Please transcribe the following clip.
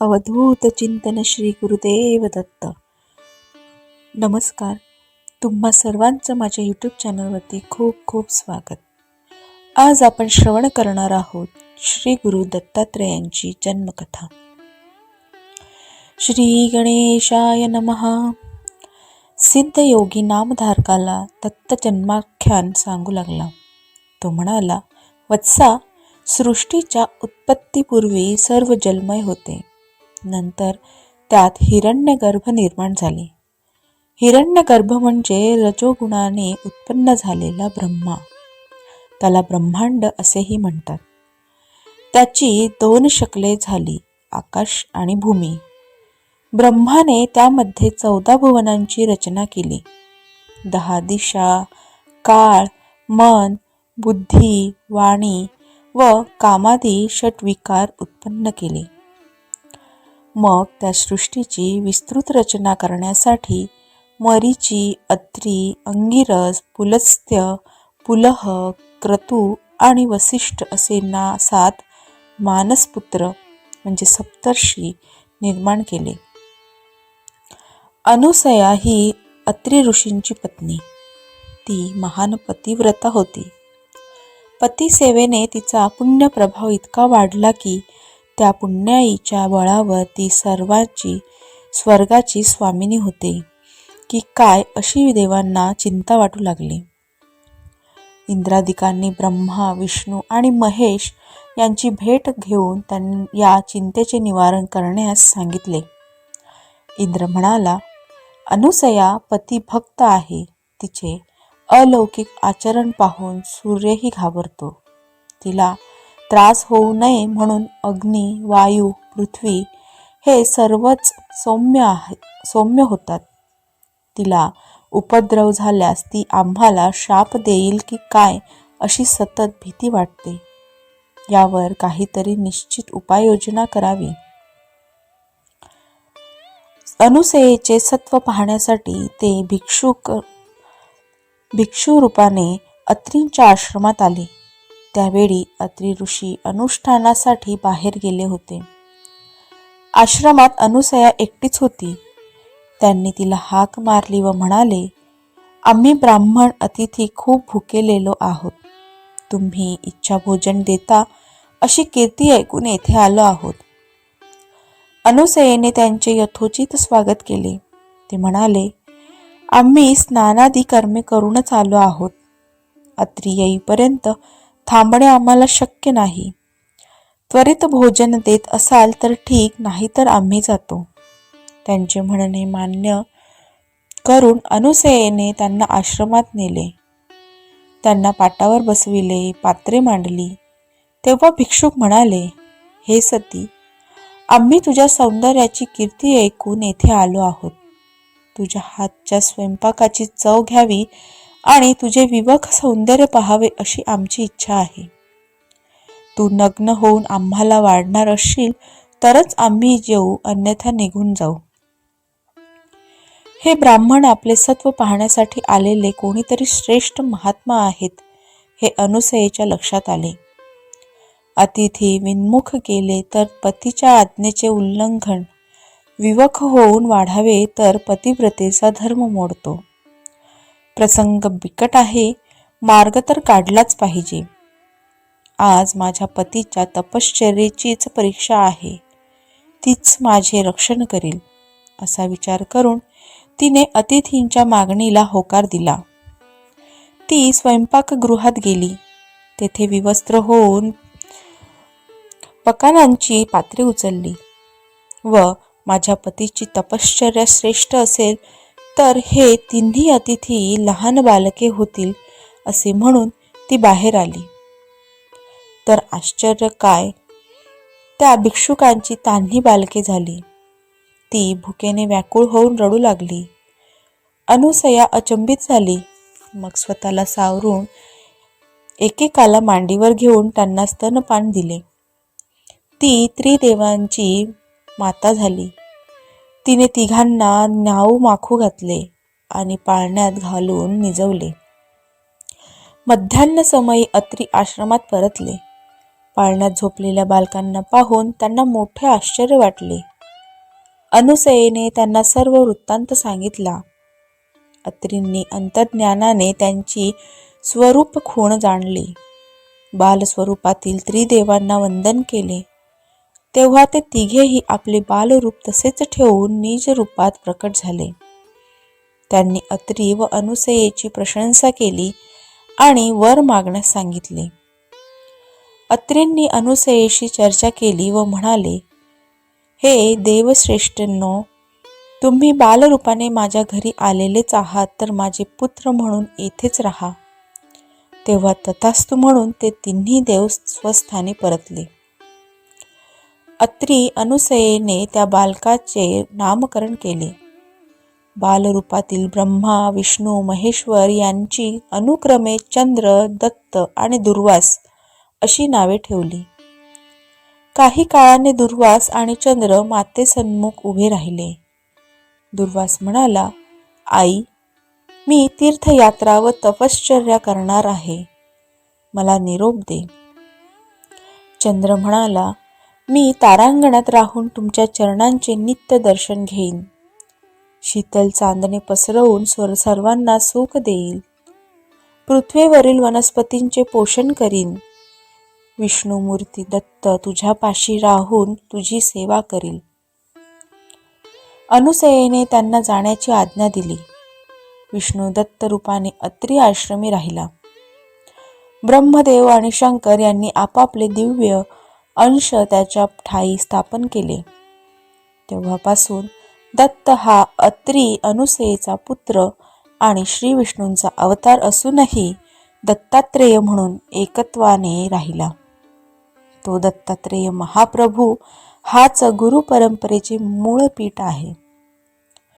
अवधूत चिंतन श्री गुरुदेव दत्त. नमस्कार. तुम्हा सर्वांचं माझ्या यूट्यूब चॅनलवरती खूप खूप स्वागत. आज आपण श्रवण करणार आहोत श्री गुरु दत्तात्रेयांची जन्मकथा. श्री गणेशाय नमः. सिद्ध योगी नामधारकाला दत्त जन्माख्यान सांगू लागला. तो म्हणाला, वत्सा, सृष्टीच्या उत्पत्तीपूर्वी सर्व जलमय होते. नंतर त्यात हिरण्यगर्भ निर्माण झाले. हिरण्यगर्भ म्हणजे रजोगुणाने उत्पन्न झालेला ब्रह्मा. त्याला ब्रह्मांड असेही म्हणतात. त्याची 2 शकले झाली, आकाश आणि भूमी. ब्रह्माने त्यामध्ये 14 भुवनांची रचना केली. 10 दिशा, काळ, मन, बुद्धी, वाणी व कामादी षटविकार उत्पन्न केले. मग त्या सृष्टीची विस्तृत रचना करण्यासाठी मरीची, अत्री, अंगिरस, पुलस्त्य, पुलह, क्रतू आणि वसिष्ठ असे 7 मानसपुत्र म्हणजे सप्तर्षी निर्माण केले. अनुसया ही अत्री ऋषींची पत्नी. ती महान पतिव्रता होती. पतिसेवेने तिचा पुण्यप्रभाव इतका वाढला की त्या पुण्याईच्या बळावर ती स्वर्गाची स्वामिनी होते की काय अशी देवांना चिंता वाटू लागली. इंद्रादिकांनी ब्रह्मा, विष्णू आणि महेश यांची भेट घेऊन या चिंतेचे निवारण करण्यास सांगितले. इंद्र म्हणाला, अनुसया पतिभक्त आहे. तिचे अलौकिक आचरण पाहून सूर्यही घाबरतो. तिला त्रास होऊ नये म्हणून अग्नी, वायू, पृथ्वी हे सर्वच सौम्य होतात. तिला उपद्रव झाल्यास ती आम्हाला शाप देईल की काय अशी सतत भीती वाटते. यावर काहीतरी निश्चित उपाययोजना करावी. अनुसयेचे सत्व पाहण्यासाठी ते भिक्षू रूपाने अत्रींच्या आश्रमात आले. त्यावेळी अत्री ऋषी अनुष्ठानासाठी बाहेर गेले होते. आश्रमात अनुसया एकटीच होती. त्यांनी तिला हाक मारली व म्हणाले, आम्ही ब्राह्मण अतिथी खूप भुकेलेलो आहोत. तुम्ही इच्छा भोजन देता अशी कीर्ती ऐकून येथे आलो आहोत. अनुसयेने त्यांचे यथोचित स्वागत केले. ते म्हणाले, आम्ही स्नानादी कर्मे करूनच आलो आहोत. अत्री येईपर्यंत थांबणे आम्हाला शक्य नाही. त्वरित भोजन देत असाल तर ठीक, नाहीतर आम्ही जातो. त्यांचे म्हणणे मान्य करून अनुसयेने त्यांना आश्रमात नेले. त्यांना पाटावर बसविले, पात्रे मांडली. तेव्हा भिक्षुक म्हणाले, हे सती, आम्ही तुझ्या सौंदर्याची कीर्ती ऐकून येथे आलो आहोत. तुझ्या हातच्या स्वयंपाकाची चव घ्यावी आणि तुझे विवख सौंदर्य पाहावे अशी आमची इच्छा आहे. तू नग्न होऊन आम्हाला वाढणार असशील तरच आम्ही जेवू, अन्यथा निघून जाऊ. हे ब्राह्मण आपले सत्व पाहण्यासाठी आलेले कोणीतरी श्रेष्ठ महात्मा आहेत हे अनुसयेच्या लक्षात आले. अतिथी विन्मुख गेले तर पतीच्या आज्ञेचे उल्लंघन, विवख होऊन वाढावे तर पतिव्रतेचा धर्म मोडतो. प्रसंग बिकट आहे, मार्ग तर काढलाच पाहिजे. आज माझ्या पतीच्या तपश्चर्येचीच परीक्षा आहे. तीच माझे रक्षण करील असा विचार करून तिने अतिथींच्या मागणीला होकार दिला. ती स्वयंपाकगृहात गेली. तेथे विवस्त्र होऊन पकानांची पात्रे उचलली व माझ्या पतीची तपश्चर्या श्रेष्ठ असेल तर हे तिन्ही अतिथी लहान बालके होतील असे म्हणून ती बाहेर आली. तर आश्चर्य काय, त्या भिक्षुकांची तान्ही बालके झाली. ती भुकेने व्याकुळ होऊन रडू लागली. अनुसया अचंबित झाली. मग स्वतःला सावरून एकेकाला मांडीवर घेऊन त्यांना स्तनपान दिले. ती त्रिदेवांची माता झाली. तिने तिघांना न्याऊ माखू घातले आणि पाळण्यात घालून निजवले. मध्यान्ह समयी अत्री आश्रमात परतले. पाळण्यात झोपलेल्या बालकांना पाहून त्यांना मोठे आश्चर्य वाटले. अनुसयेने त्यांना सर्व वृत्तांत सांगितला. अत्रींनी अंतर्ज्ञानाने त्यांची स्वरूप खूण जाणली. बालस्वरूपातील त्रिदेवांना वंदन केले. तेव्हा ते तिघेही आपले बालरूप तसेच ठेवून निज रूपात प्रकट झाले. त्यांनी अत्री व अनुसयेची प्रशंसा केली आणि वर मागण्यास सांगितले. अत्रींनी अनुसयेशी चर्चा केली व म्हणाले, हे देवश्रेष्ठींनो, तुम्ही बालरूपाने माझ्या घरी आलेलेच आहात, तर माझे पुत्र म्हणून येथेच राहा. तेव्हा तथास्तु म्हणून ते तिन्ही देव स्वस्थानी परतले. अत्री अनुसयेने त्या बालकाचे नामकरण केले. बालरूपातील ब्रह्मा, विष्णू, महेश्वर यांची अनुक्रमे चंद्र, दत्त आणि दुर्वास अशी नावे ठेवली. काही काळाने दुर्वास आणि चंद्र मातेसन्मुख उभे राहिले. दुर्वास म्हणाला, आई, मी तीर्थयात्रा व तपश्चर्या करणार आहे, मला निरोप दे. चंद्र म्हणाला, मी तारांगणात राहून तुमच्या चरणांचे नित्य दर्शन घेईन. शीतल चांदणे पसरवून सर्वांना सुख देईल. पृथ्वीवरील वनस्पतींचे पोषण करीन. विष्णुमूर्ती दत्त तुझ्यापाशी राहून तुझी सेवा करील. अनुसयेने त्यांना जाण्याची आज्ञा दिली. विष्णू दत्त रूपाने अत्री आश्रमी राहिला. ब्रह्मदेव आणि शंकर यांनी आपापले दिव्य अंश त्याच्या ठायी स्थापन केले. तेव्हापासून दत्त हा अत्री अनुसयेचा पुत्र आणि श्री विष्णूंचा अवतार असूनही दत्तात्रेय म्हणून एकत्वाने राहिला. तो दत्तात्रेय महाप्रभू हाच गुरु परंपरेचे मूळ पीठ आहे.